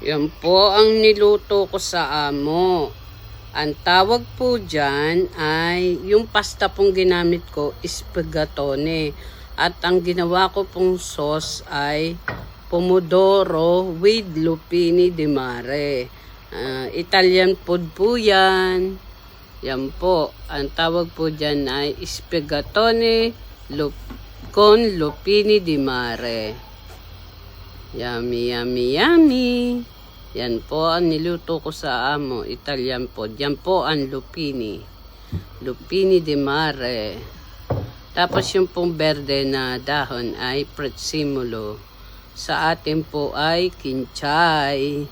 Yan po ang niluto ko sa amo. Ang tawag po dyan ay, yung pasta pong ginamit ko, spaghettone. At ang ginawa ko pong sauce ay pomodoro with lupini di mare. Italian food po yan. Yan po. Ang tawag po dyan ay spaghettone con lupini di mare. Yummy, yummy, yummy. Yan po ang niluto ko sa amo, Italian food. Yan po ang lupini. Lupini di mare. Tapos yung pong berde na dahon ay prezzemolo. Sa atin po ay kinchay.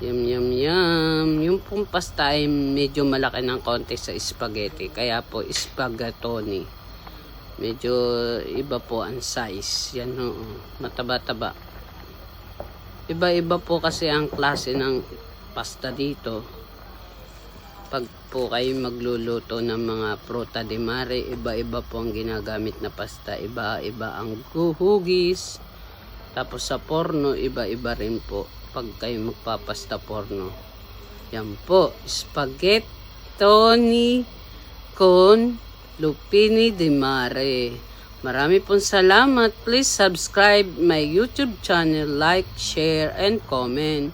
Yum, yum, yum. Yung pong pasta ay medyo malaki ng konti sa spaghetti. Kaya po spaghettone. Medyo iba po ang size. Yan o. Mataba-taba. Iba-iba po kasi ang klase ng pasta dito. Pag po kayo magluluto ng mga pruta di mare, iba-iba po ang ginagamit na pasta. Iba-iba ang hugis. Tapos sa porno, iba-iba rin po. Pag kayo magpapasta porno. Yan po. Spaghettoni con lupini di mare. Marami pong salamat. Please subscribe my YouTube channel, like, share, and comment.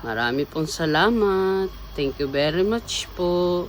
Marami pong salamat. Thank you very much po.